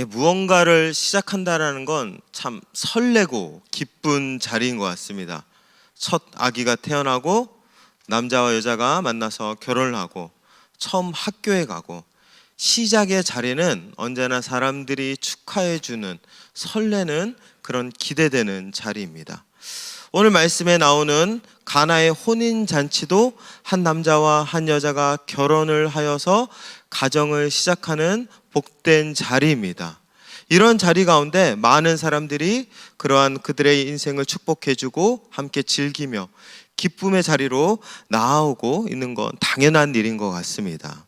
무언가를 시작한다라는 건 참 설레고 기쁜 자리인 것 같습니다. 첫 아기가 태어나고 남자와 여자가 만나서 결혼을 하고 처음 학교에 가고 시작의 자리는 언제나 사람들이 축하해주는 설레는 그런 기대되는 자리입니다. 오늘 말씀에 나오는 가나의 혼인잔치도 한 남자와 한 여자가 결혼을 하여서 가정을 시작하는 복된 자리입니다. 이런 자리 가운데 많은 사람들이 그러한 그들의 인생을 축복해주고 함께 즐기며 기쁨의 자리로 나아오고 있는 건 당연한 일인 것 같습니다.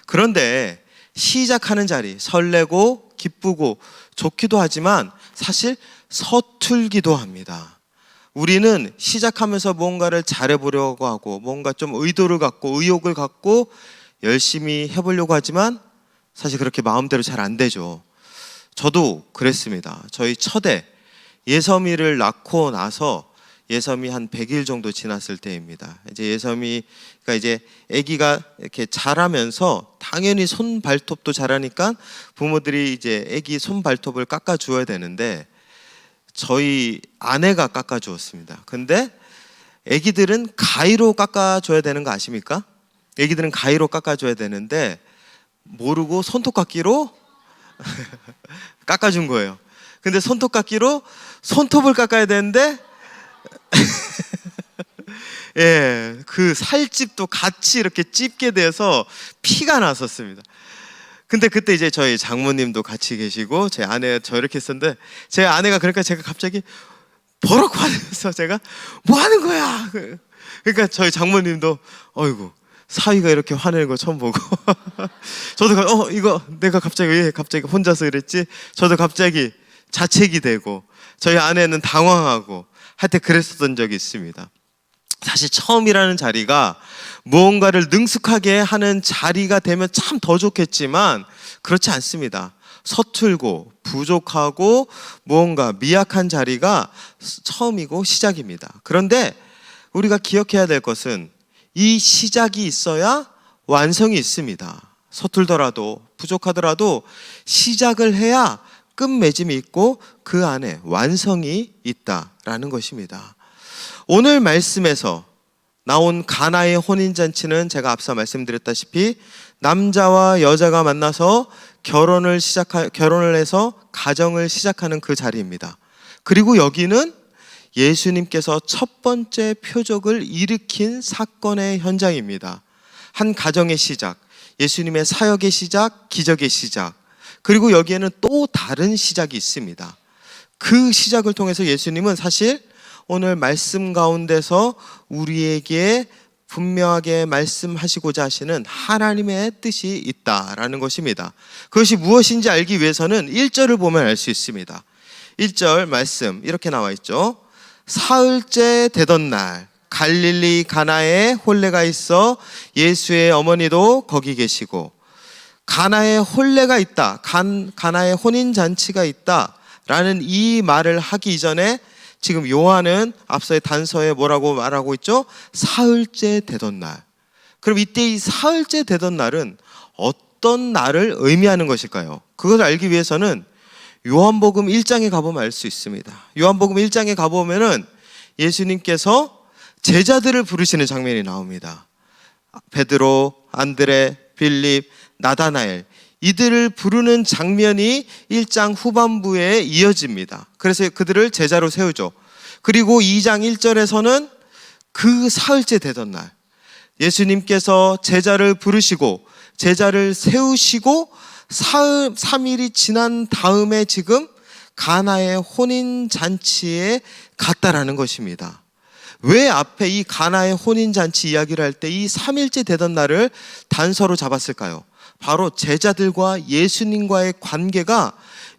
그런데 시작하는 자리, 설레고 기쁘고 좋기도 하지만 사실 서툴기도 합니다. 우리는 시작하면서 뭔가를 잘해보려고 하고 뭔가 좀 의도를 갖고 의욕을 갖고 열심히 해보려고 하지만 사실 그렇게 마음대로 잘 안 되죠. 저도 그랬습니다. 저희 첫애 예섬이를 낳고 나서 예섬이 한 100일 정도 지났을 때입니다. 이제 예섬이가 이제 아기가 이렇게 자라면서 당연히 손 발톱도 자라니까 부모들이 이제 아기 손 발톱을 깎아 주어야 되는데 저희 아내가 깎아 주었습니다. 근데 아기들은 가위로 깎아 줘야 되는 거 아십니까? 아기들은 가위로 깎아 줘야 되는데 모르고 손톱깎이로 깎아준 거예요. 근데 손톱깎이로 손톱을 깎아야 되는데 예, 그 살집도 같이 이렇게 찝게 돼서 피가 났었습니다. 근데 그때 이제 저희 장모님도 같이 계시고 제 아내가 저 이렇게 했었는데 제 아내가 그러니까 제가 갑자기 버럭 화내서 제가 뭐 하는 거야? 그러니까 저희 장모님도 어이구 사위가 이렇게 화내는 거 처음 보고 저도 이거 내가 갑자기 왜 갑자기 혼자서 이랬지? 저도 갑자기 자책이 되고 저희 아내는 당황하고 하여튼 그랬었던 적이 있습니다. 사실 처음이라는 자리가 무언가를 능숙하게 하는 자리가 되면 참 더 좋겠지만 그렇지 않습니다. 서툴고 부족하고 무언가 미약한 자리가 처음이고 시작입니다. 그런데 우리가 기억해야 될 것은 이 시작이 있어야 완성이 있습니다. 서툴더라도 부족하더라도 시작을 해야 끝맺음이 있고 그 안에 완성이 있다라는 것입니다. 오늘 말씀에서 나온 가나의 혼인잔치는 제가 앞서 말씀드렸다시피 남자와 여자가 만나서 결혼을 해서 가정을 시작하는 그 자리입니다. 그리고 여기는 예수님께서 첫 번째 표적을 일으킨 사건의 현장입니다. 한 가정의 시작, 예수님의 사역의 시작, 기적의 시작, 그리고 여기에는 또 다른 시작이 있습니다. 그 시작을 통해서 예수님은 사실 오늘 말씀 가운데서 우리에게 분명하게 말씀하시고자 하시는 하나님의 뜻이 있다라는 것입니다. 그것이 무엇인지 알기 위해서는 1절을 보면 알 수 있습니다. 1절 말씀 이렇게 나와 있죠. 사흘째 되던 날 갈릴리 가나에 혼례가 있어 예수의 어머니도 거기 계시고 가나에 혼례가 있다, 가나에 혼인잔치가 있다라는 이 말을 하기 이전에 지금 요한은 앞서의 단서에 뭐라고 말하고 있죠? 사흘째 되던 날. 그럼 이때 이 사흘째 되던 날은 어떤 날을 의미하는 것일까요? 그것을 알기 위해서는 요한복음 1장에 가보면 알 수 있습니다. 요한복음 1장에 가보면은 예수님께서 제자들을 부르시는 장면이 나옵니다. 베드로, 안드레, 빌립, 나다나엘 이들을 부르는 장면이 1장 후반부에 이어집니다. 그래서 그들을 제자로 세우죠. 그리고 2장 1절에서는 그 사흘째 되던 날 예수님께서 제자를 부르시고 제자를 세우시고 3일이 지난 다음에 지금 가나의 혼인잔치에 갔다라는 것입니다. 왜 앞에 이 가나의 혼인잔치 이야기를 할 때 이 3일째 되던 날을 단서로 잡았을까요? 바로 제자들과 예수님과의 관계가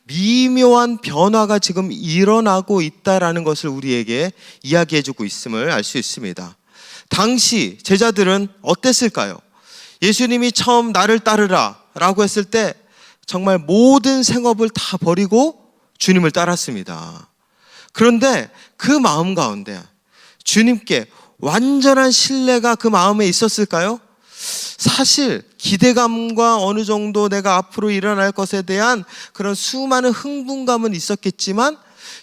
미묘한 변화가 지금 일어나고 있다라는 것을 우리에게 이야기해주고 있음을 알 수 있습니다. 당시 제자들은 어땠을까요? 예수님이 처음 나를 따르라 라고 했을 때 정말 모든 생업을 다 버리고 주님을 따랐습니다. 그런데 그 마음 가운데 주님께 완전한 신뢰가 그 마음에 있었을까요? 사실 기대감과 어느 정도 내가 앞으로 일어날 것에 대한 그런 수많은 흥분감은 있었겠지만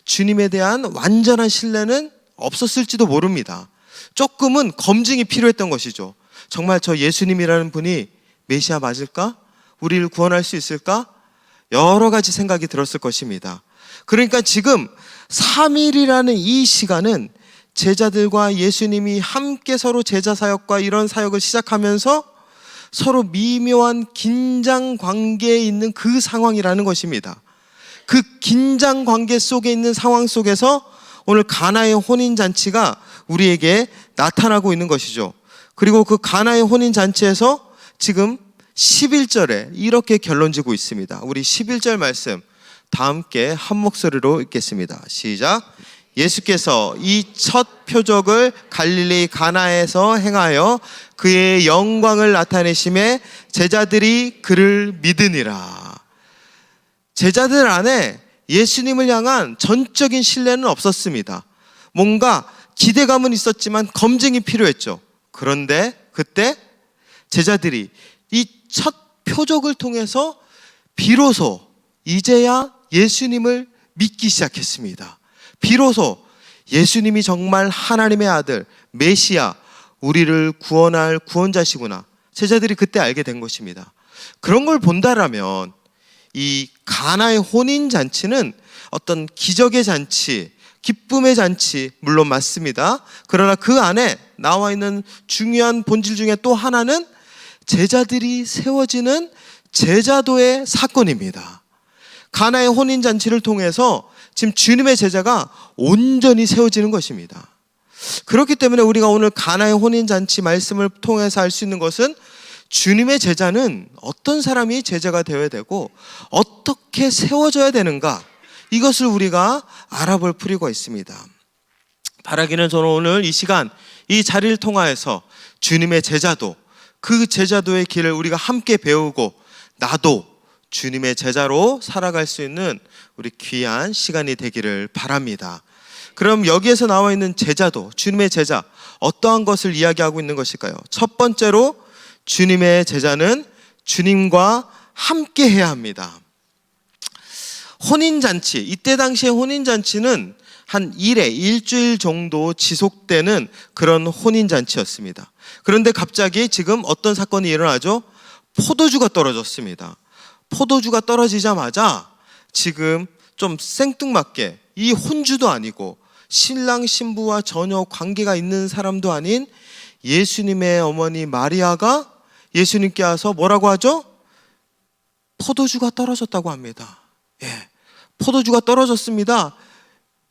주님에 대한 완전한 신뢰는 없었을지도 모릅니다. 조금은 검증이 필요했던 것이죠. 정말 저 예수님이라는 분이 메시아 맞을까? 우리를 구원할 수 있을까? 여러 가지 생각이 들었을 것입니다. 그러니까 지금 3일이라는 이 시간은 제자들과 예수님이 함께 서로 제자 사역과 이런 사역을 시작하면서 서로 미묘한 긴장 관계에 있는 그 상황이라는 것입니다. 그 긴장 관계 속에 있는 상황 속에서 오늘 가나의 혼인잔치가 우리에게 나타나고 있는 것이죠. 그리고 그 가나의 혼인잔치에서 지금 11절에 이렇게 결론지고 있습니다. 우리 11절 말씀 다 함께 한 목소리로 읽겠습니다. 시작. 예수께서 이 첫 표적을 갈릴리 가나에서 행하여 그의 영광을 나타내심에 제자들이 그를 믿으니라. 제자들 안에 예수님을 향한 전적인 신뢰는 없었습니다. 뭔가 기대감은 있었지만 검증이 필요했죠. 그런데 그때 제자들이 이 첫 표적을 통해서 비로소 이제야 예수님을 믿기 시작했습니다. 비로소 예수님이 정말 하나님의 아들 메시아, 우리를 구원할 구원자시구나, 제자들이 그때 알게 된 것입니다. 그런 걸 본다라면 이 가나의 혼인잔치는 어떤 기적의 잔치, 기쁨의 잔치 물론 맞습니다. 그러나 그 안에 나와 있는 중요한 본질 중에 또 하나는 제자들이 세워지는 제자도의 사건입니다. 가나의 혼인잔치를 통해서 지금 주님의 제자가 온전히 세워지는 것입니다. 그렇기 때문에 우리가 오늘 가나의 혼인잔치 말씀을 통해서 알 수 있는 것은 주님의 제자는 어떤 사람이 제자가 되어야 되고 어떻게 세워져야 되는가, 이것을 우리가 알아볼 필요가 있습니다. 바라기는 저는 오늘 이 시간 이 자리를 통하여서 주님의 제자도, 그 제자도의 길을 우리가 함께 배우고 나도 주님의 제자로 살아갈 수 있는 우리 귀한 시간이 되기를 바랍니다. 그럼 여기에서 나와 있는 제자도, 주님의 제자, 어떠한 것을 이야기하고 있는 것일까요? 첫 번째로 주님의 제자는 주님과 함께 해야 합니다. 혼인잔치, 이때 당시의 혼인잔치는 한 일주일 정도 지속되는 그런 혼인잔치였습니다. 그런데 갑자기 지금 어떤 사건이 일어나죠? 포도주가 떨어졌습니다. 포도주가 떨어지자마자 지금 좀 생뚱맞게 이 혼주도 아니고 신랑 신부와 전혀 관계가 있는 사람도 아닌 예수님의 어머니 마리아가 예수님께 와서 뭐라고 하죠? 포도주가 떨어졌다고 합니다. 예, 포도주가 떨어졌습니다.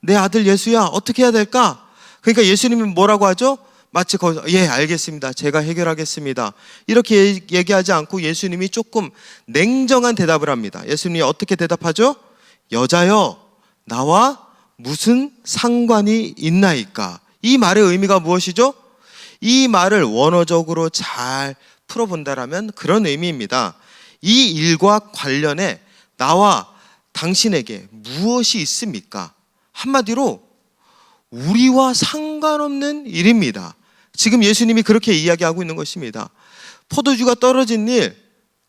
내 아들 예수야, 어떻게 해야 될까? 그러니까 예수님이 뭐라고 하죠? 마치 거기서 예, 알겠습니다, 제가 해결하겠습니다, 이렇게 얘기하지 않고 예수님이 조금 냉정한 대답을 합니다. 예수님이 어떻게 대답하죠? 여자여, 나와 무슨 상관이 있나이까? 이 말의 의미가 무엇이죠? 이 말을 원어적으로 잘 풀어본다라면 그런 의미입니다. 이 일과 관련해 나와 당신에게 무엇이 있습니까? 한마디로 우리와 상관없는 일입니다. 지금 예수님이 그렇게 이야기하고 있는 것입니다. 포도주가 떨어진 일,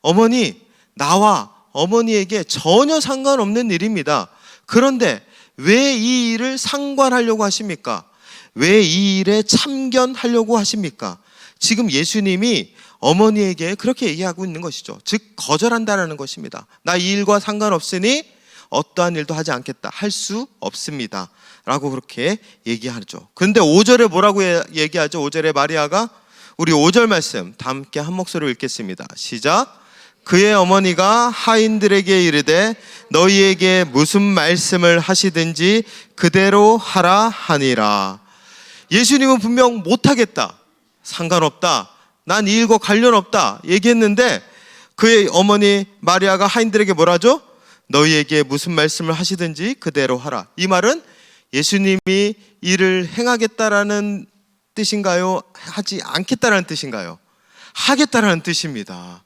어머니, 나와 어머니에게 전혀 상관없는 일입니다. 그런데 왜 이 일을 상관하려고 하십니까? 왜 이 일에 참견하려고 하십니까? 지금 예수님이 어머니에게 그렇게 얘기하고 있는 것이죠. 즉 거절한다라는 것입니다. 나 이 일과 상관없으니 어떠한 일도 하지 않겠다, 할 수 없습니다 라고 그렇게 얘기하죠. 그런데 5절에 뭐라고 얘기하죠? 5절에 마리아가, 우리 5절 말씀 다 함께 한 목소리로 읽겠습니다. 시작. 그의 어머니가 하인들에게 이르되 너희에게 무슨 말씀을 하시든지 그대로 하라 하니라. 예수님은 분명 못하겠다, 상관없다, 난 이 일과 관련 없다 얘기했는데 그의 어머니 마리아가 하인들에게 뭐라죠? 너희에게 무슨 말씀을 하시든지 그대로 하라. 이 말은 예수님이 일을 행하겠다라는 뜻인가요? 하지 않겠다라는 뜻인가요? 하겠다라는 뜻입니다.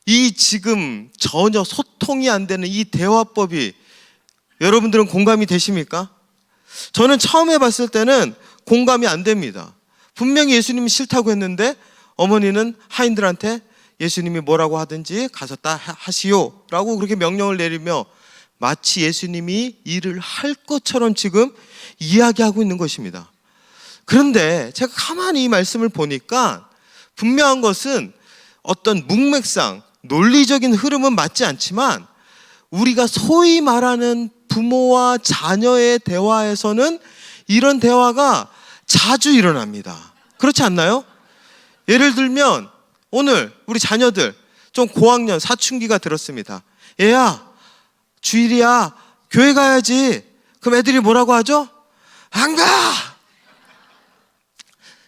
이 지금 전혀 소통이 안 되는 이 대화법이 여러분들은 공감이 되십니까? 저는 처음 해봤을 때는 공감이 안 됩니다. 분명히 예수님이 싫다고 했는데 어머니는 하인들한테 예수님이 뭐라고 하든지 가서 다 하시오 라고 그렇게 명령을 내리며 마치 예수님이 일을 할 것처럼 지금 이야기하고 있는 것입니다. 그런데 제가 가만히 이 말씀을 보니까 분명한 것은 어떤 문맥상 논리적인 흐름은 맞지 않지만 우리가 소위 말하는 부모와 자녀의 대화에서는 이런 대화가 자주 일어납니다. 그렇지 않나요? 예를 들면 오늘 우리 자녀들 좀 고학년 사춘기가 들었습니다. 얘야, 주일이야, 교회 가야지. 그럼 애들이 뭐라고 하죠? 안 가!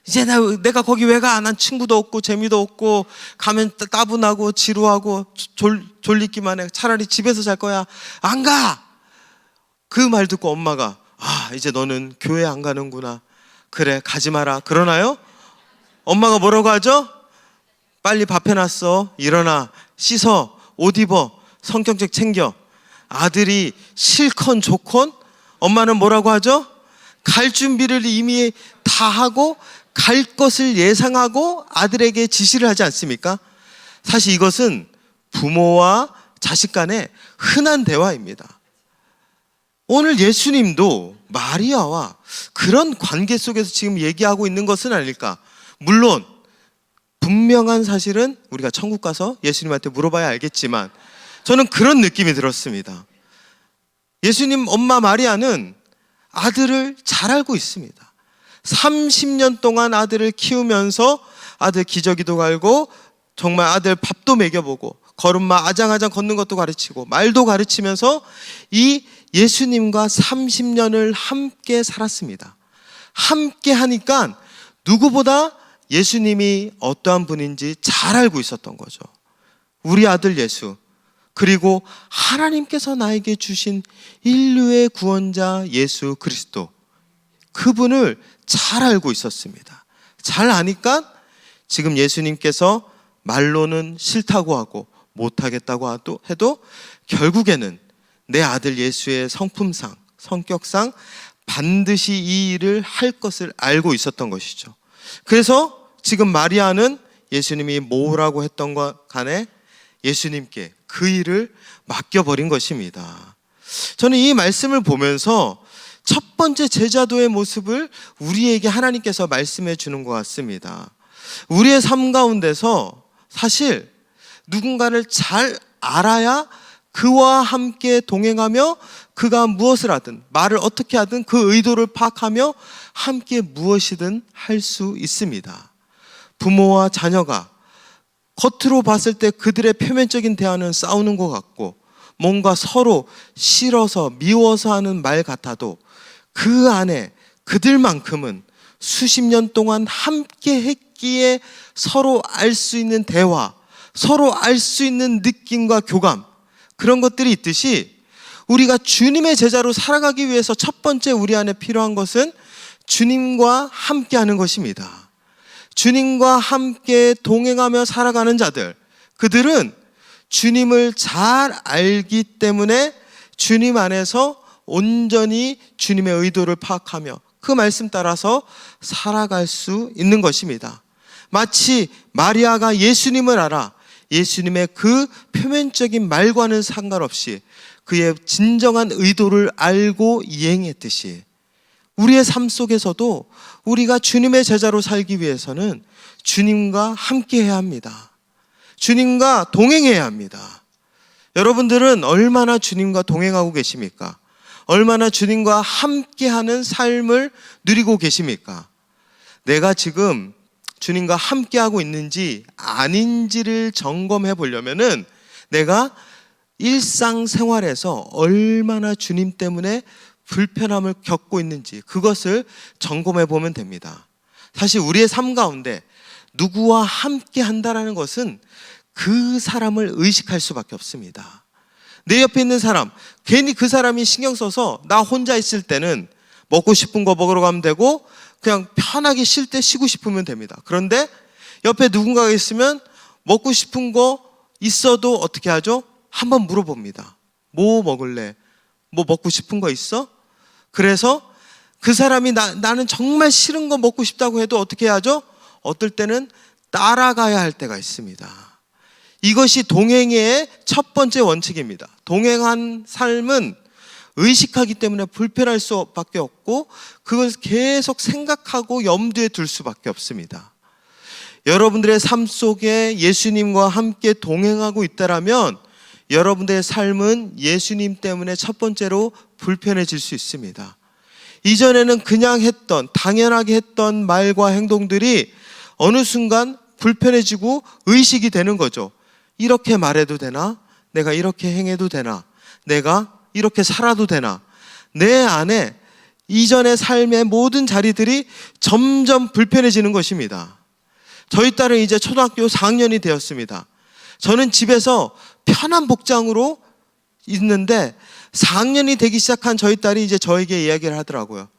이제 내가 거기 왜 가? 난 친구도 없고 재미도 없고 가면 따분하고 지루하고 졸리기만 해. 차라리 집에서 잘 거야. 안 가! 그 말 듣고 엄마가 이제 너는 교회 안 가는구나. 그래, 가지 마라. 그러나요? 엄마가 뭐라고 하죠? 빨리 밥 해놨어. 일어나. 씻어. 옷 입어. 성경책 챙겨. 아들이 싫건 좋건 엄마는 뭐라고 하죠? 갈 준비를 이미 다 하고 갈 것을 예상하고 아들에게 지시를 하지 않습니까? 사실 이것은 부모와 자식 간의 흔한 대화입니다. 오늘 예수님도 마리아와 그런 관계 속에서 지금 얘기하고 있는 것은 아닐까? 물론 분명한 사실은 우리가 천국 가서 예수님한테 물어봐야 알겠지만 저는 그런 느낌이 들었습니다. 예수님 엄마 마리아는 아들을 잘 알고 있습니다. 30년 동안 아들을 키우면서 아들 기저귀도 갈고 정말 아들 밥도 먹여보고 걸음마 아장아장 걷는 것도 가르치고 말도 가르치면서 이 예수님과 30년을 함께 살았습니다. 함께 하니까 누구보다 예수님이 어떠한 분인지 잘 알고 있었던 거죠. 우리 아들 예수, 그리고 하나님께서 나에게 주신 인류의 구원자 예수 그리스도, 그분을 잘 알고 있었습니다. 잘 아니까 지금 예수님께서 말로는 싫다고 하고 못하겠다고 해도 결국에는 내 아들 예수의 성품상, 성격상 반드시 이 일을 할 것을 알고 있었던 것이죠. 그래서 지금 마리아는 예수님이 뭐라고 했던 것 간에 예수님께 그 일을 맡겨버린 것입니다. 저는 이 말씀을 보면서 첫 번째 제자도의 모습을 우리에게 하나님께서 말씀해 주는 것 같습니다. 우리의 삶 가운데서 사실 누군가를 잘 알아야 그와 함께 동행하며 그가 무엇을 하든 말을 어떻게 하든 그 의도를 파악하며 함께 무엇이든 할 수 있습니다. 부모와 자녀가 겉으로 봤을 때 그들의 표면적인 대화는 싸우는 것 같고 뭔가 서로 싫어서 미워서 하는 말 같아도 그 안에 그들만큼은 수십 년 동안 함께 했기에 서로 알 수 있는 대화, 서로 알 수 있는 느낌과 교감, 그런 것들이 있듯이 우리가 주님의 제자로 살아가기 위해서 첫 번째 우리 안에 필요한 것은 주님과 함께 하는 것입니다. 주님과 함께 동행하며 살아가는 자들, 그들은 주님을 잘 알기 때문에 주님 안에서 온전히 주님의 의도를 파악하며 그 말씀 따라서 살아갈 수 있는 것입니다. 마치 마리아가 예수님을 알아 예수님의 그 표면적인 말과는 상관없이 그의 진정한 의도를 알고 이행했듯이 우리의 삶 속에서도 우리가 주님의 제자로 살기 위해서는 주님과 함께 해야 합니다. 주님과 동행해야 합니다. 여러분들은 얼마나 주님과 동행하고 계십니까? 얼마나 주님과 함께하는 삶을 누리고 계십니까? 내가 지금 주님과 함께하고 있는지 아닌지를 점검해 보려면은 내가 일상생활에서 얼마나 주님 때문에 불편함을 겪고 있는지 그것을 점검해 보면 됩니다. 사실 우리의 삶 가운데 누구와 함께 한다는 것은 그 사람을 의식할 수밖에 없습니다. 내 옆에 있는 사람, 괜히 그 사람이 신경 써서 나 혼자 있을 때는 먹고 싶은 거 먹으러 가면 되고 그냥 편하게 쉴 때 쉬고 싶으면 됩니다. 그런데 옆에 누군가가 있으면 먹고 싶은 거 있어도 어떻게 하죠? 한번 물어봅니다. 뭐 먹을래? 뭐 먹고 싶은 거 있어? 그래서 그 사람이 나는 정말 싫은 거 먹고 싶다고 해도 어떻게 하죠? 어떨 때는 따라가야 할 때가 있습니다. 이것이 동행의 첫 번째 원칙입니다. 동행한 삶은 의식하기 때문에 불편할 수밖에 없고 그걸 계속 생각하고 염두에 둘 수밖에 없습니다. 여러분들의 삶 속에 예수님과 함께 동행하고 있다라면 여러분들의 삶은 예수님 때문에 첫 번째로 불편해질 수 있습니다. 이전에는 그냥 했던, 당연하게 했던 말과 행동들이 어느 순간 불편해지고 의식이 되는 거죠. 이렇게 말해도 되나? 내가 이렇게 행해도 되나? 내가 이렇게 살아도 되나? 내 안에 이전의 삶의 모든 자리들이 점점 불편해지는 것입니다. 저희 딸은 이제 초등학교 4학년이 되었습니다. 저는 집에서 편한 복장으로 있는데 4학년이 되기 시작한 저희 딸이 이제 저에게 이야기를 하더라고요.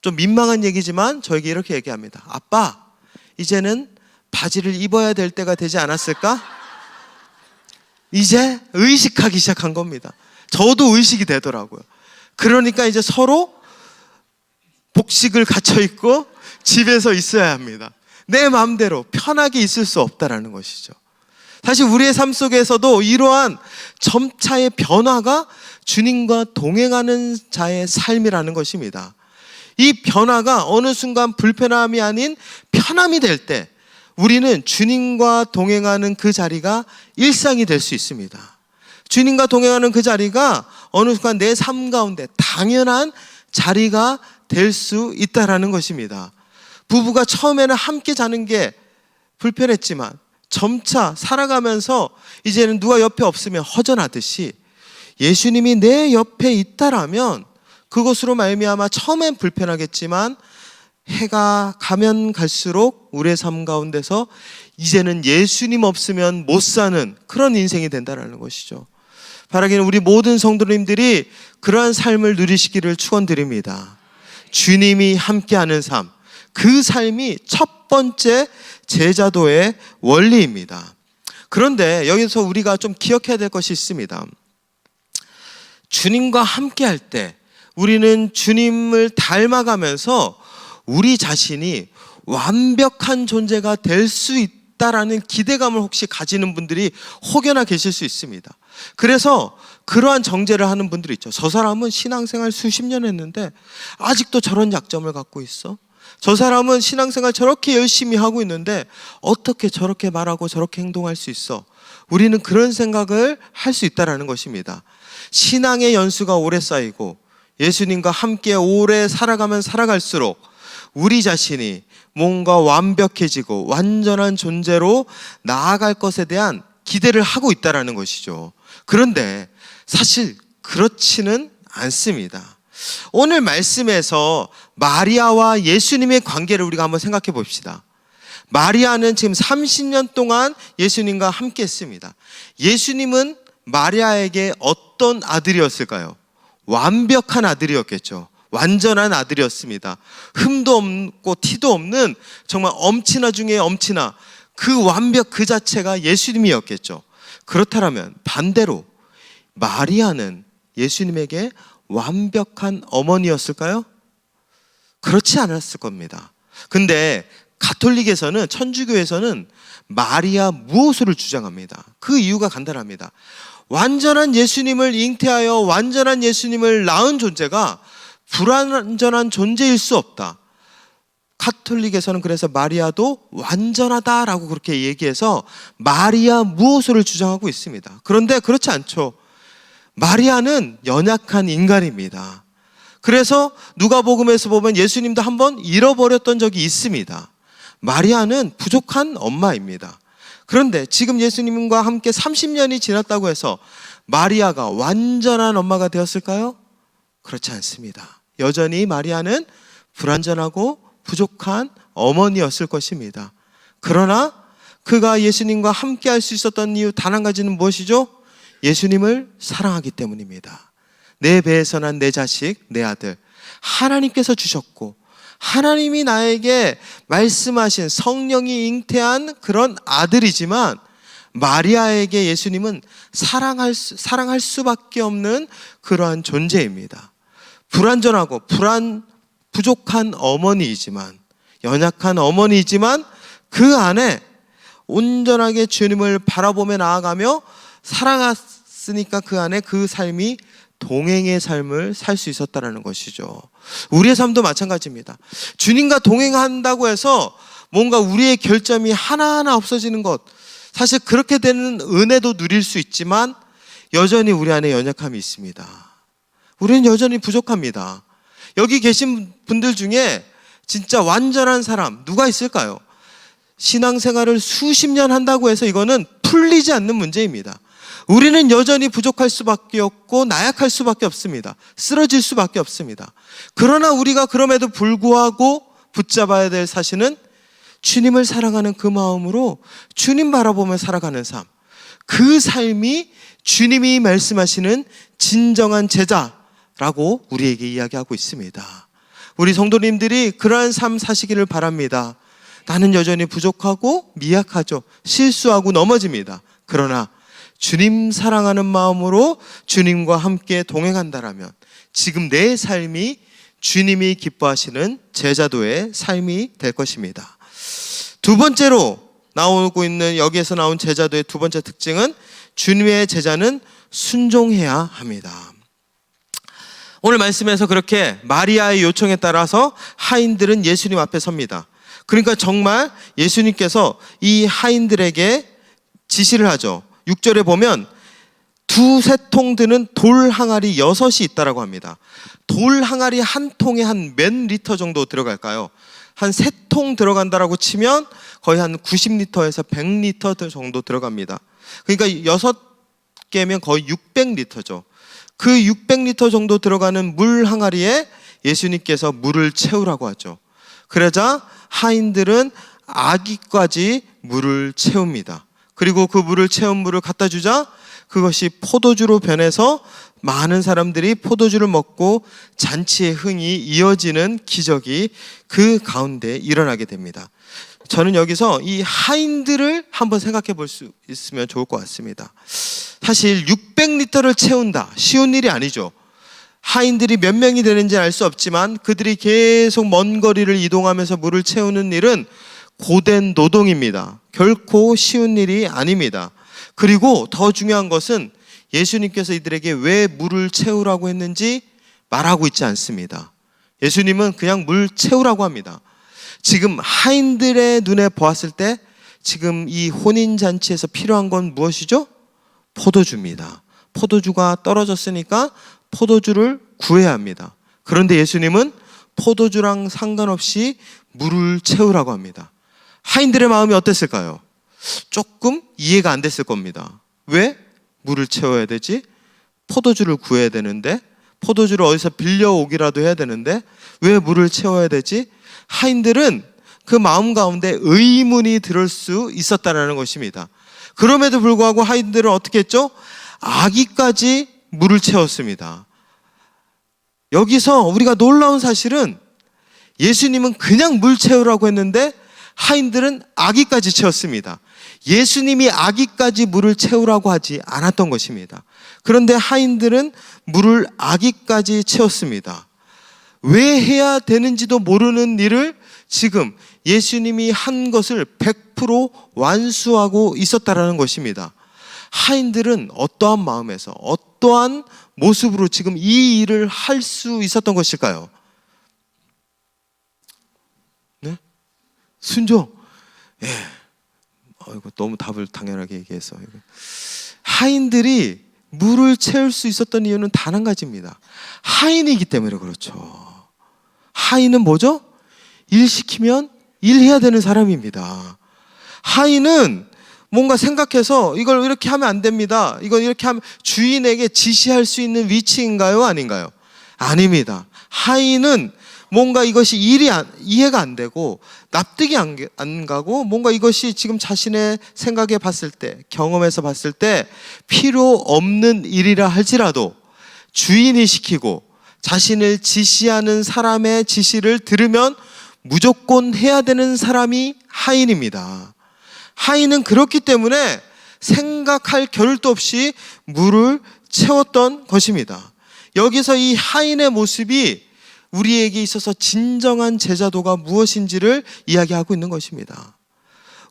좀 민망한 얘기지만 저에게 이렇게 얘기합니다. 아빠, 이제는 바지를 입어야 될 때가 되지 않았을까? 이제 의식하기 시작한 겁니다. 저도 의식이 되더라고요. 그러니까 이제 서로 복식을 갖춰 있고 집에서 있어야 합니다. 내 마음대로 편하게 있을 수 없다라는 것이죠. 사실 우리의 삶 속에서도 이러한 점차의 변화가 주님과 동행하는 자의 삶이라는 것입니다. 이 변화가 어느 순간 불편함이 아닌 편함이 될 때 우리는 주님과 동행하는 그 자리가 일상이 될 수 있습니다. 주님과 동행하는 그 자리가 어느 순간 내 삶 가운데 당연한 자리가 될 수 있다라는 것입니다. 부부가 처음에는 함께 자는 게 불편했지만 점차 살아가면서 이제는 누가 옆에 없으면 허전하듯이 예수님이 내 옆에 있다라면 그것으로 말미암아 처음엔 불편하겠지만 해가 가면 갈수록 우리의 삶 가운데서 이제는 예수님 없으면 못 사는 그런 인생이 된다는 것이죠. 바라기는 우리 모든 성도님들이 그러한 삶을 누리시기를 축원드립니다. 주님이 함께하는 삶, 그 삶이 첫 번째 제자도의 원리입니다. 그런데 여기서 우리가 좀 기억해야 될 것이 있습니다. 주님과 함께할 때 우리는 주님을 닮아가면서 우리 자신이 완벽한 존재가 될 수 있다라는 기대감을 혹시 가지는 분들이 혹여나 계실 수 있습니다. 그래서 그러한 정죄를 하는 분들이 있죠. 저 사람은 신앙생활 수십 년 했는데 아직도 저런 약점을 갖고 있어? 저 사람은 신앙생활 저렇게 열심히 하고 있는데 어떻게 저렇게 말하고 저렇게 행동할 수 있어? 우리는 그런 생각을 할 수 있다는 것입니다. 신앙의 연수가 오래 쌓이고 예수님과 함께 오래 살아가면 살아갈수록 우리 자신이 뭔가 완벽해지고 완전한 존재로 나아갈 것에 대한 기대를 하고 있다는 것이죠. 그런데 사실 그렇지는 않습니다. 오늘 말씀에서 마리아와 예수님의 관계를 우리가 한번 생각해 봅시다. 마리아는 지금 30년 동안 예수님과 함께 했습니다. 예수님은 마리아에게 어떤 아들이었을까요? 완벽한 아들이었겠죠. 완전한 아들이었습니다. 흠도 없고 티도 없는 정말 엄친아 중에 엄친아, 그 완벽 그 자체가 예수님이었겠죠. 그렇다면 반대로 마리아는 예수님에게 완벽한 어머니였을까요? 그렇지 않았을 겁니다. 근데 가톨릭에서는, 천주교에서는 마리아 무호소를 주장합니다. 그 이유가 간단합니다. 완전한 예수님을 잉태하여 완전한 예수님을 낳은 존재가 불완전한 존재일 수 없다. 가톨릭에서는 그래서 마리아도 완전하다라고 그렇게 얘기해서 마리아 무호소를 주장하고 있습니다. 그런데 그렇지 않죠. 마리아는 연약한 인간입니다. 그래서 누가복음에서 보면 예수님도 한번 잃어버렸던 적이 있습니다. 마리아는 부족한 엄마입니다. 그런데 지금 예수님과 함께 30년이 지났다고 해서 마리아가 완전한 엄마가 되었을까요? 그렇지 않습니다. 여전히 마리아는 불완전하고 부족한 어머니였을 것입니다. 그러나 그가 예수님과 함께 할 수 있었던 이유 단 한 가지는 무엇이죠? 예수님을 사랑하기 때문입니다. 내 배에서 난 내 자식, 내 아들, 하나님께서 주셨고 하나님이 나에게 말씀하신 성령이 잉태한 그런 아들이지만 마리아에게 예수님은 사랑할 수밖에 없는 그러한 존재입니다. 불완전하고 부족한 어머니이지만, 연약한 어머니이지만 그 안에 온전하게 주님을 바라보며 나아가며 살아갔으니까 그 안에 그 삶이 동행의 삶을 살 수 있었다는 것이죠. 우리의 삶도 마찬가지입니다. 주님과 동행한다고 해서 뭔가 우리의 결점이 하나하나 없어지는 것, 사실 그렇게 되는 은혜도 누릴 수 있지만 여전히 우리 안에 연약함이 있습니다. 우리는 여전히 부족합니다. 여기 계신 분들 중에 진짜 완전한 사람 누가 있을까요? 신앙생활을 수십 년 한다고 해서 이거는 풀리지 않는 문제입니다. 우리는 여전히 부족할 수밖에 없고 나약할 수밖에 없습니다. 쓰러질 수밖에 없습니다. 그러나 우리가 그럼에도 불구하고 붙잡아야 될 사실은 주님을 사랑하는 그 마음으로 주님 바라보며 살아가는 삶, 그 삶이 주님이 말씀하시는 진정한 제자라고 우리에게 이야기하고 있습니다. 우리 성도님들이 그러한 삶 사시기를 바랍니다. 나는 여전히 부족하고 미약하죠. 실수하고 넘어집니다. 그러나 주님 사랑하는 마음으로 주님과 함께 동행한다라면 지금 내 삶이 주님이 기뻐하시는 제자도의 삶이 될 것입니다. 두 번째로 나오고 있는 여기에서 나온 제자도의 두 번째 특징은 주님의 제자는 순종해야 합니다. 오늘 말씀에서 그렇게 마리아의 요청에 따라서 하인들은 예수님 앞에 섭니다. 그러니까 정말 예수님께서 이 하인들에게 지시를 하죠. 6절에 보면 두세 통 드는 돌 항아리 6이 있다라고 합니다. 돌 항아리 한 통에 한 몇 리터 정도 들어갈까요? 한 3통 들어간다라고 치면 거의 한 90리터에서 100리터 정도 들어갑니다. 그러니까 6개면 거의 600리터죠. 그 600리터 정도 들어가는 물 항아리에 예수님께서 물을 채우라고 하죠. 그러자 하인들은 아기까지 물을 채웁니다. 그리고 그 물을 채운 물을 갖다 주자 그것이 포도주로 변해서 많은 사람들이 포도주를 먹고 잔치의 흥이 이어지는 기적이 그 가운데 일어나게 됩니다. 저는 여기서 이 하인들을 한번 생각해 볼 수 있으면 좋을 것 같습니다. 사실 600리터를 채운다, 쉬운 일이 아니죠. 하인들이 몇 명이 되는지 알 수 없지만 그들이 계속 먼 거리를 이동하면서 물을 채우는 일은 고된 노동입니다. 결코 쉬운 일이 아닙니다. 그리고 더 중요한 것은 예수님께서 이들에게 왜 물을 채우라고 했는지 말하고 있지 않습니다. 예수님은 그냥 물 채우라고 합니다. 지금 하인들의 눈에 보았을 때 지금 이 혼인잔치에서 필요한 건 무엇이죠? 포도주입니다. 포도주가 떨어졌으니까 포도주를 구해야 합니다. 그런데 예수님은 포도주랑 상관없이 물을 채우라고 합니다. 하인들의 마음이 어땠을까요? 조금 이해가 안 됐을 겁니다. 왜 물을 채워야 되지? 포도주를 구해야 되는데, 포도주를 어디서 빌려오기라도 해야 되는데 왜 물을 채워야 되지? 하인들은 그 마음 가운데 의문이 들을 수 있었다는 것입니다. 그럼에도 불구하고 하인들은 어떻게 했죠? 아기까지 물을 채웠습니다. 여기서 우리가 놀라운 사실은 예수님은 그냥 물 채우라고 했는데 하인들은 아기까지 채웠습니다. 예수님이 아기까지 물을 채우라고 하지 않았던 것입니다. 그런데 하인들은 물을 아기까지 채웠습니다. 왜 해야 되는지도 모르는 일을 지금 예수님이 한 것을 100% 완수하고 있었다는 것입니다. 하인들은 어떠한 마음에서 어떠한 모습으로 지금 이 일을 할 수 있었던 것일까요? 네? 순종. 예. 이거 너무 답을 당연하게 얘기해서. 하인들이 물을 채울 수 있었던 이유는 단 한 가지입니다. 하인이기 때문에 그렇죠. 하인은 뭐죠? 일 시키면 일해야 되는 사람입니다. 하인은 뭔가 생각해서 이걸 이렇게 하면 안 됩니다. 이건 이렇게 하면 주인에게 지시할 수 있는 위치인가요? 아닌가요? 아닙니다. 하인은 뭔가 이것이 이해가 안 되고 납득이 안 가고 뭔가 이것이 지금 자신의 생각에 봤을 때, 경험에서 봤을 때 필요 없는 일이라 할지라도 주인이 시키고 자신을 지시하는 사람의 지시를 들으면 무조건 해야 되는 사람이 하인입니다. 하인은 그렇기 때문에 생각할 겨를도 없이 물을 채웠던 것입니다. 여기서 이 하인의 모습이 우리에게 있어서 진정한 제자도가 무엇인지를 이야기하고 있는 것입니다.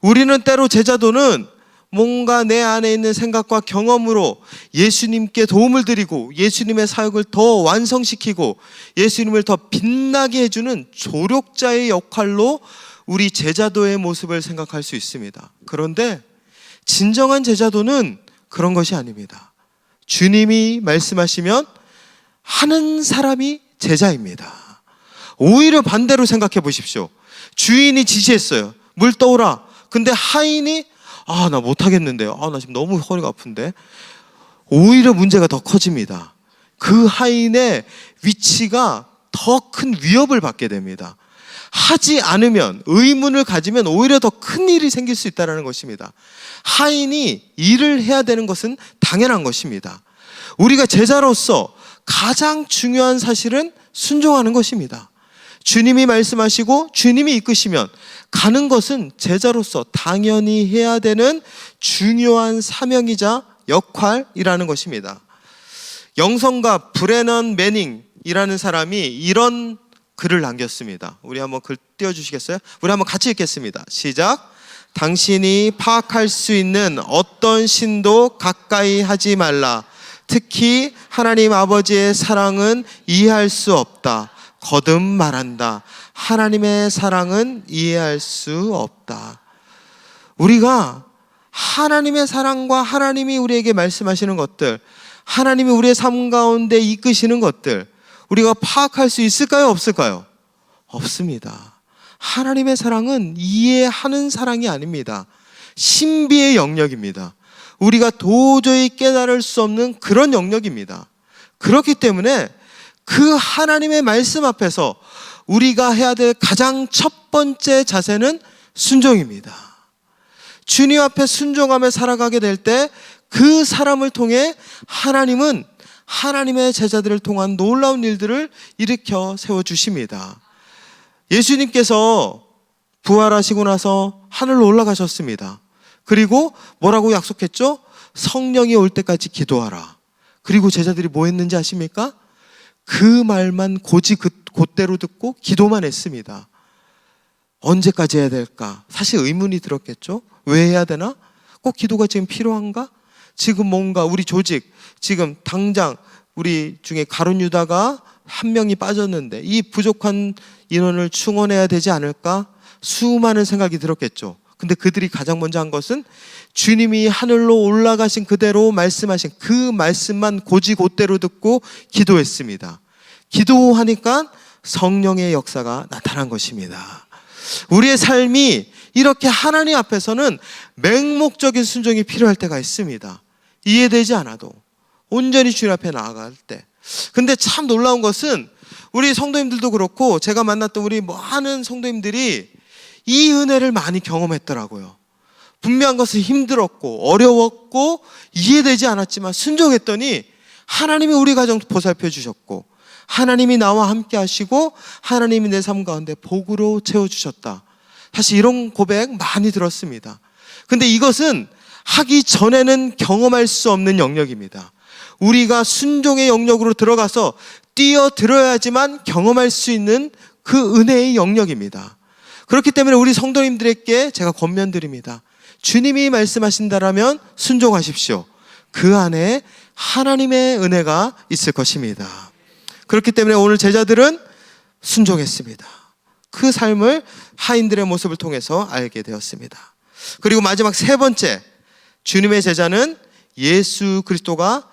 우리는 때로 제자도는 뭔가 내 안에 있는 생각과 경험으로 예수님께 도움을 드리고 예수님의 사역을 더 완성시키고 예수님을 더 빛나게 해주는 조력자의 역할로 우리 제자도의 모습을 생각할 수 있습니다. 그런데 진정한 제자도는 그런 것이 아닙니다. 주님이 말씀하시면 하는 사람이 제자입니다. 오히려 반대로 생각해 보십시오. 주인이 지시했어요. 물 떠오라. 근데 하인이 나 못하겠는데요. 나 지금 너무 허리가 아픈데. 오히려 문제가 더 커집니다. 그 하인의 위치가 더 큰 위협을 받게 됩니다. 하지 않으면, 의문을 가지면 오히려 더 큰 일이 생길 수 있다는 것입니다. 하인이 일을 해야 되는 것은 당연한 것입니다. 우리가 제자로서 가장 중요한 사실은 순종하는 것입니다. 주님이 말씀하시고 주님이 이끄시면 가는 것은 제자로서 당연히 해야 되는 중요한 사명이자 역할이라는 것입니다. 영성가 브레넌 매닝이라는 사람이 이런 글을 남겼습니다. 우리 한번 글 띄워주시겠어요? 우리 한번 같이 읽겠습니다. 시작. 당신이 파악할 수 있는 어떤 신도 가까이 하지 말라. 특히 하나님 아버지의 사랑은 이해할 수 없다. 거듭 말한다. 하나님의 사랑은 이해할 수 없다. 우리가 하나님의 사랑과 하나님이 우리에게 말씀하시는 것들, 하나님이 우리의 삶 가운데 이끄시는 것들, 우리가 파악할 수 있을까요? 없을까요? 없습니다. 하나님의 사랑은 이해하는 사랑이 아닙니다. 신비의 영역입니다. 우리가 도저히 깨달을 수 없는 그런 영역입니다. 그렇기 때문에 그 하나님의 말씀 앞에서 우리가 해야 될 가장 첫 번째 자세는 순종입니다. 주님 앞에 순종하며 살아가게 될 때 그 사람을 통해 하나님은 하나님의 제자들을 통한 놀라운 일들을 일으켜 세워주십니다. 예수님께서 부활하시고 나서 하늘로 올라가셨습니다. 그리고 뭐라고 약속했죠? 성령이 올 때까지 기도하라. 그리고 제자들이 뭐 했는지 아십니까? 그 말만 곧대로 듣고 기도만 했습니다. 언제까지 해야 될까? 사실 의문이 들었겠죠? 왜 해야 되나? 꼭 기도가 지금 필요한가? 지금 뭔가 우리 조직, 지금 당장 우리 중에 가룟 유다가 한 명이 빠졌는데 이 부족한 인원을 충원해야 되지 않을까? 수많은 생각이 들었겠죠. 근데 그들이 가장 먼저 한 것은 주님이 하늘로 올라가신 그대로 말씀하신 그 말씀만 곧대로 듣고 기도했습니다. 기도하니까 성령의 역사가 나타난 것입니다. 우리의 삶이 이렇게 하나님 앞에서는 맹목적인 순종이 필요할 때가 있습니다. 이해되지 않아도 온전히 주님 앞에 나아갈 때. 근데 참 놀라운 것은 우리 성도님들도 그렇고 제가 만났던 우리 많은 성도님들이 이 은혜를 많이 경험했더라고요. 분명한 것은 힘들었고 어려웠고 이해되지 않았지만 순종했더니 하나님이 우리 가정 보살펴 주셨고 하나님이 나와 함께 하시고 하나님이 내 삶 가운데 복으로 채워주셨다. 사실 이런 고백 많이 들었습니다. 근데 이것은 하기 전에는 경험할 수 없는 영역입니다. 우리가 순종의 영역으로 들어가서 뛰어들어야지만 경험할 수 있는 그 은혜의 영역입니다. 그렇기 때문에 우리 성도님들에게 제가 권면드립니다. 주님이 말씀하신다라면 순종하십시오. 그 안에 하나님의 은혜가 있을 것입니다. 그렇기 때문에 오늘 제자들은 순종했습니다. 그 삶을 하인들의 모습을 통해서 알게 되었습니다. 그리고 마지막 세 번째, 주님의 제자는 예수 그리스도가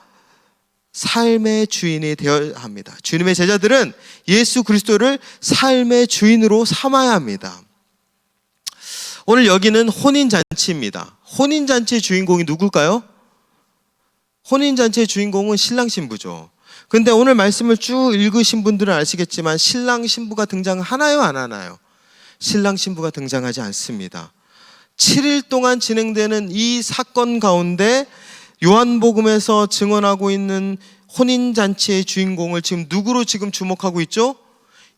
삶의 주인이 되어야 합니다. 주님의 제자들은 예수 그리스도를 삶의 주인으로 삼아야 합니다. 오늘 여기는 혼인잔치입니다. 혼인잔치의 주인공이 누굴까요? 혼인잔치의 주인공은 신랑 신부죠. 근데 오늘 말씀을 쭉 읽으신 분들은 아시겠지만 신랑 신부가 등장하나요, 안 하나요? 신랑 신부가 등장하지 않습니다. 7일 동안 진행되는 이 사건 가운데 요한복음에서 증언하고 있는 혼인잔치의 주인공을 지금 누구로 지금 주목하고 있죠?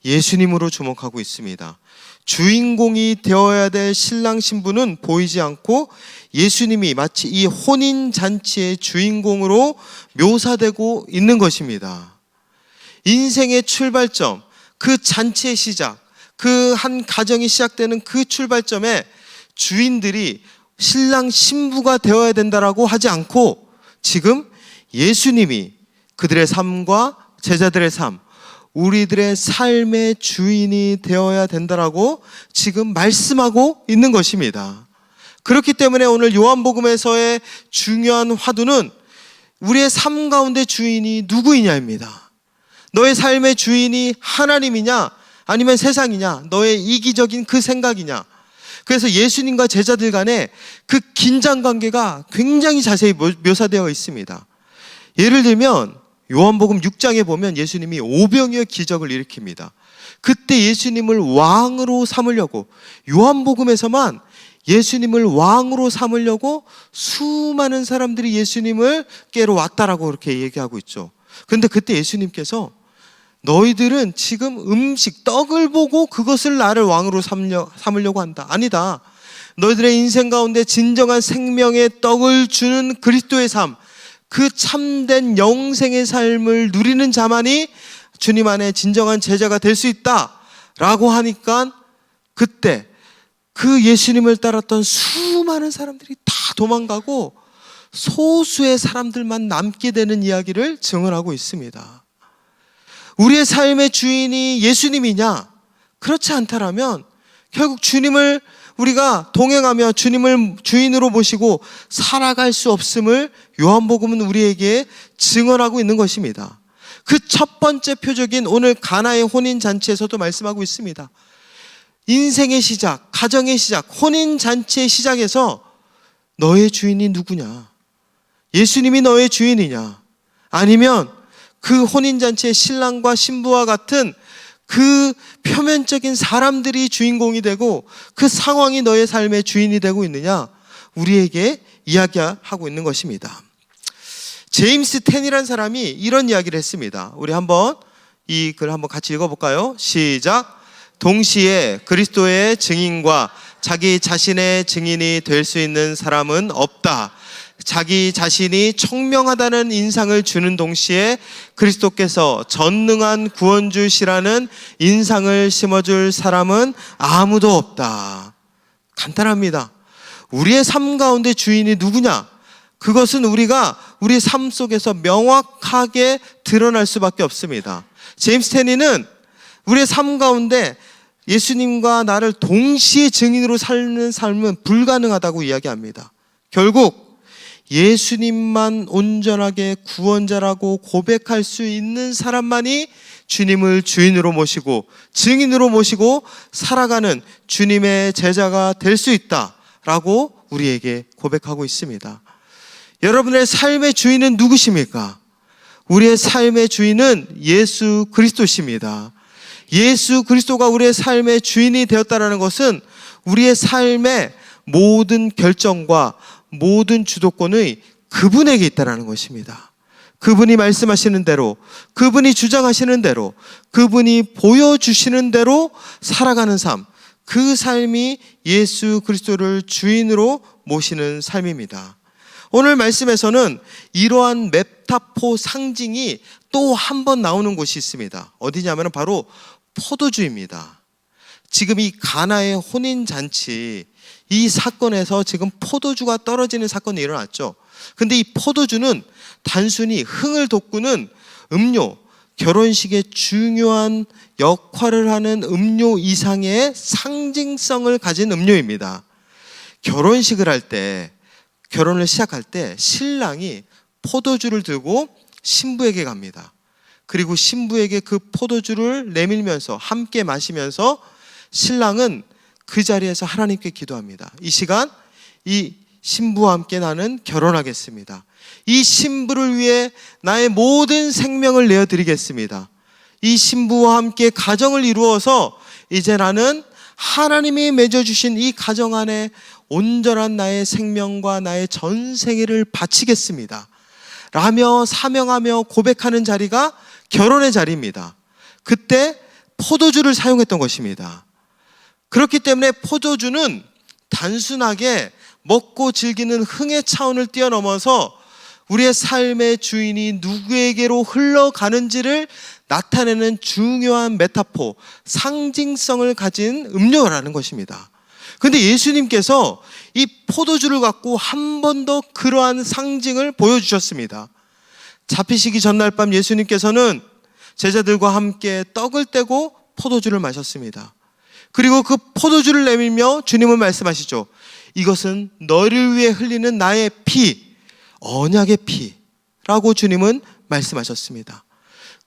예수님으로 주목하고 있습니다. 주인공이 되어야 될 신랑 신부는 보이지 않고 예수님이 마치 이 혼인잔치의 주인공으로 묘사되고 있는 것입니다. 인생의 출발점, 그 잔치의 시작, 그 한 가정이 시작되는 그 출발점에 주인들이 신랑 신부가 되어야 된다라고 하지 않고 지금 예수님이 그들의 삶과 제자들의 삶, 우리들의 삶의 주인이 되어야 된다라고 지금 말씀하고 있는 것입니다. 그렇기 때문에 오늘 요한복음에서의 중요한 화두는 우리의 삶 가운데 주인이 누구이냐입니다. 너의 삶의 주인이 하나님이냐 아니면 세상이냐, 너의 이기적인 그 생각이냐. 그래서 예수님과 제자들 간에 그 긴장 관계가 굉장히 자세히 묘사되어 있습니다. 예를 들면 요한복음 6장에 보면 예수님이 오병이어 기적을 일으킵니다. 그때 예수님을 왕으로 삼으려고, 요한복음에서만 예수님을 왕으로 삼으려고 수많은 사람들이 예수님을 깨러 왔다라고 그렇게 얘기하고 있죠. 그런데 그때 예수님께서 너희들은 지금 음식, 떡을 보고 그것을 나를 왕으로 삼으려고 한다. 아니다. 너희들의 인생 가운데 진정한 생명의 떡을 주는 그리스도의 삶, 그 참된 영생의 삶을 누리는 자만이 주님 안에 진정한 제자가 될 수 있다라고 하니까 그때 그 예수님을 따랐던 수많은 사람들이 다 도망가고 소수의 사람들만 남게 되는 이야기를 증언하고 있습니다. 우리의 삶의 주인이 예수님이냐? 그렇지 않다라면 결국 주님을 우리가 동행하며 주님을 주인으로 모시고 살아갈 수 없음을 요한복음은 우리에게 증언하고 있는 것입니다. 그 첫 번째 표적인 오늘 가나의 혼인잔치에서도 말씀하고 있습니다. 인생의 시작, 가정의 시작, 혼인잔치의 시작에서 너의 주인이 누구냐? 예수님이 너의 주인이냐? 아니면 그 혼인잔치의 신랑과 신부와 같은 그 표면적인 사람들이 주인공이 되고 그 상황이 너의 삶의 주인이 되고 있느냐? 우리에게 이야기하고 있는 것입니다. 제임스 텐이라는 사람이 이런 이야기를 했습니다. 우리 한번 이 글 한번 같이 읽어볼까요? 시작. 동시에 그리스도의 증인과 자기 자신의 증인이 될 수 있는 사람은 없다. 자기 자신이 청명하다는 인상을 주는 동시에 그리스도께서 전능한 구원주시라는 인상을 심어줄 사람은 아무도 없다. 간단합니다. 우리의 삶 가운데 주인이 누구냐? 그것은 우리가 우리 삶 속에서 명확하게 드러날 수밖에 없습니다. 제임스 테니는 우리의 삶 가운데 예수님과 나를 동시에 증인으로 사는 삶은 불가능하다고 이야기합니다. 결국 예수님만 온전하게 구원자라고 고백할 수 있는 사람만이 주님을 주인으로 모시고 증인으로 모시고 살아가는 주님의 제자가 될 수 있다라고 우리에게 고백하고 있습니다. 여러분의 삶의 주인은 누구십니까? 우리의 삶의 주인은 예수 그리스도십니다. 예수 그리스도가 우리의 삶의 주인이 되었다는 것은 우리의 삶의 모든 결정과 모든 주도권의 그분에게 있다는 것입니다. 그분이 말씀하시는 대로, 그분이 주장하시는 대로, 그분이 보여주시는 대로 살아가는 삶, 그 삶이 예수 그리스도를 주인으로 모시는 삶입니다. 오늘 말씀에서는 이러한 메타포 상징이 또 한 번 나오는 곳이 있습니다. 어디냐면 바로 포도주입니다. 지금 이 가나의 혼인잔치, 이 사건에서 지금 포도주가 떨어지는 사건이 일어났죠. 근데 이 포도주는 단순히 흥을 돋구는 음료, 결혼식에 중요한 역할을 하는 음료 이상의 상징성을 가진 음료입니다. 결혼식을 할 때, 결혼을 시작할 때 신랑이 포도주를 들고 신부에게 갑니다. 그리고 신부에게 그 포도주를 내밀면서 함께 마시면서 신랑은 그 자리에서 하나님께 기도합니다. 이 시간 이 신부와 함께 나는 결혼하겠습니다. 이 신부를 위해 나의 모든 생명을 내어드리겠습니다. 이 신부와 함께 가정을 이루어서 이제 나는 하나님이 맺어주신 이 가정 안에 온전한 나의 생명과 나의 전생애를 바치겠습니다 라며 사명하며 고백하는 자리가 결혼의 자리입니다. 그때 포도주를 사용했던 것입니다. 그렇기 때문에 포도주는 단순하게 먹고 즐기는 흥의 차원을 뛰어넘어서 우리의 삶의 주인이 누구에게로 흘러가는지를 나타내는 중요한 메타포, 상징성을 가진 음료라는 것입니다. 근데 예수님께서 이 포도주를 갖고 한 번 더 그러한 상징을 보여주셨습니다. 잡히시기 전날 밤 예수님께서는 제자들과 함께 떡을 떼고 포도주를 마셨습니다. 그리고 그 포도주를 내밀며 주님은 말씀하시죠. 이것은 너를 위해 흘리는 나의 피, 언약의 피라고 주님은 말씀하셨습니다.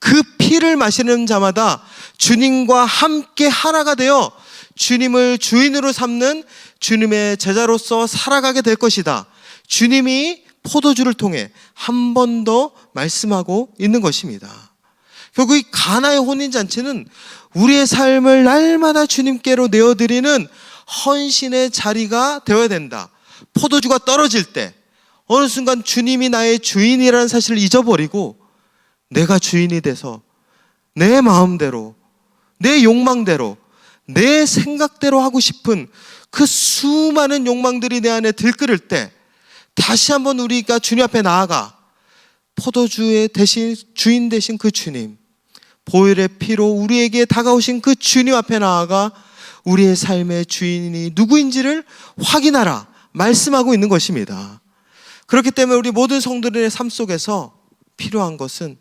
그 피를 마시는 자마다 주님과 함께 하나가 되어 주님을 주인으로 삼는 주님의 제자로서 살아가게 될 것이다. 주님이 포도주를 통해 한 번 더 말씀하고 있는 것입니다. 결국 이 가나의 혼인잔치는 우리의 삶을 날마다 주님께로 내어드리는 헌신의 자리가 되어야 된다. 포도주가 떨어질 때 어느 순간 주님이 나의 주인이라는 사실을 잊어버리고 내가 주인이 돼서 내 마음대로, 내 욕망대로, 내 생각대로 하고 싶은 그 수많은 욕망들이 내 안에 들끓을 때 다시 한번 우리가 주님 앞에 나아가 포도주의 대신 주인 되신 그 주님, 보혈의 피로 우리에게 다가오신 그 주님 앞에 나아가 우리의 삶의 주인이 누구인지를 확인하라 말씀하고 있는 것입니다. 그렇기 때문에 우리 모든 성도들의 삶 속에서 필요한 것은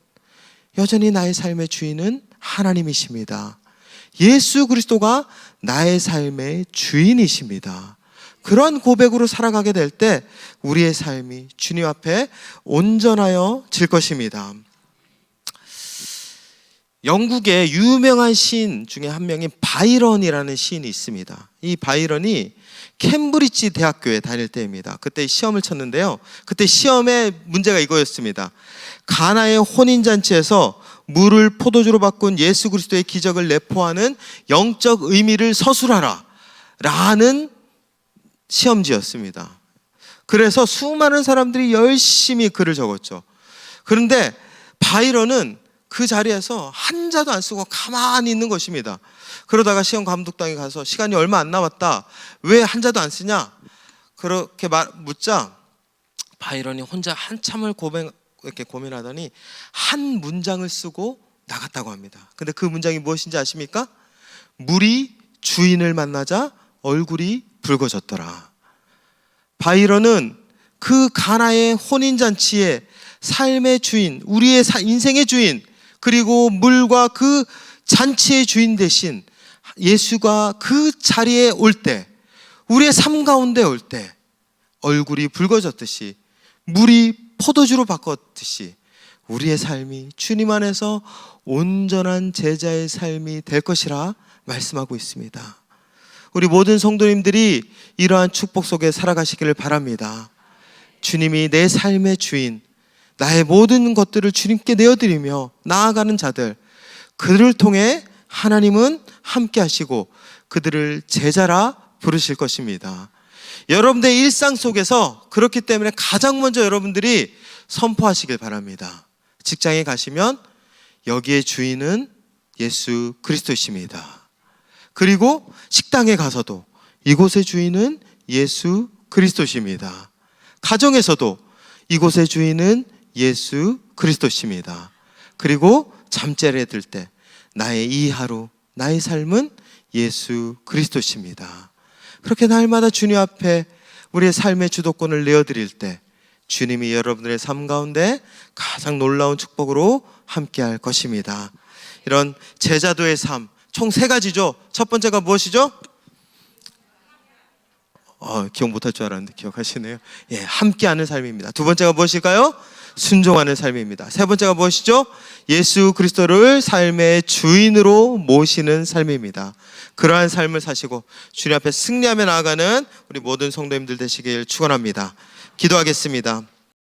여전히 나의 삶의 주인은 하나님이십니다. 예수 그리스도가 나의 삶의 주인이십니다. 그러한 고백으로 살아가게 될 때 우리의 삶이 주님 앞에 온전하여 질 것입니다. 영국의 유명한 시인 중에 한 명인 바이런이라는 시인이 있습니다. 이 바이런이 캠브리지 대학교에 다닐 때입니다. 그때 시험을 쳤는데요. 그때 시험의 문제가 이거였습니다. 가나의 혼인잔치에서 물을 포도주로 바꾼 예수 그리스도의 기적을 내포하는 영적 의미를 서술하라 라는 시험지였습니다. 그래서 수많은 사람들이 열심히 글을 적었죠. 그런데 바이런은 그 자리에서 한자도 안 쓰고 가만히 있는 것입니다. 그러다가 시험 감독당에 가서 시간이 얼마 안 남았다. 왜 한자도 안 쓰냐? 그렇게 묻자 바이런이 혼자 한참을 이렇게 고민하더니 한 문장을 쓰고 나갔다고 합니다. 근데 그 문장이 무엇인지 아십니까? 물이 주인을 만나자 얼굴이 붉어졌더라. 바이런은 그 가나의 혼인잔치에 삶의 주인, 우리의 인생의 주인, 그리고 물과 그 잔치의 주인 대신 예수가 그 자리에 올 때, 우리의 삶 가운데 올 때 얼굴이 붉어졌듯이 물이 포도주로 바꿨듯이 우리의 삶이 주님 안에서 온전한 제자의 삶이 될 것이라 말씀하고 있습니다. 우리 모든 성도님들이 이러한 축복 속에 살아가시기를 바랍니다. 주님이 내 삶의 주인, 나의 모든 것들을 주님께 내어드리며 나아가는 자들, 그들을 통해 하나님은 함께 하시고 그들을 제자라 부르실 것입니다. 여러분들의 일상 속에서 그렇기 때문에 가장 먼저 여러분들이 선포하시길 바랍니다. 직장에 가시면 여기의 주인은 예수 그리스도이십니다. 그리고 식당에 가서도 이곳의 주인은 예수 그리스도십니다. 가정에서도 이곳의 주인은 예수 그리스도십니다. 그리고 잠자리에 들 때 나의 이 하루, 나의 삶은 예수 그리스도십니다. 그렇게 날마다 주님 앞에 우리의 삶의 주도권을 내어드릴 때 주님이 여러분들의 삶 가운데 가장 놀라운 축복으로 함께할 것입니다. 이런 제자도의 삶, 총 3가지죠. 첫 번째가 무엇이죠? 기억 못할 줄 알았는데 기억하시네요. 함께하는 삶입니다. 두 번째가 무엇일까요? 순종하는 삶입니다. 세 번째가 무엇이죠? 예수 그리스도를 삶의 주인으로 모시는 삶입니다. 그러한 삶을 사시고 주님 앞에 승리하며 나아가는 우리 모든 성도님들 되시길 축원합니다. 기도하겠습니다.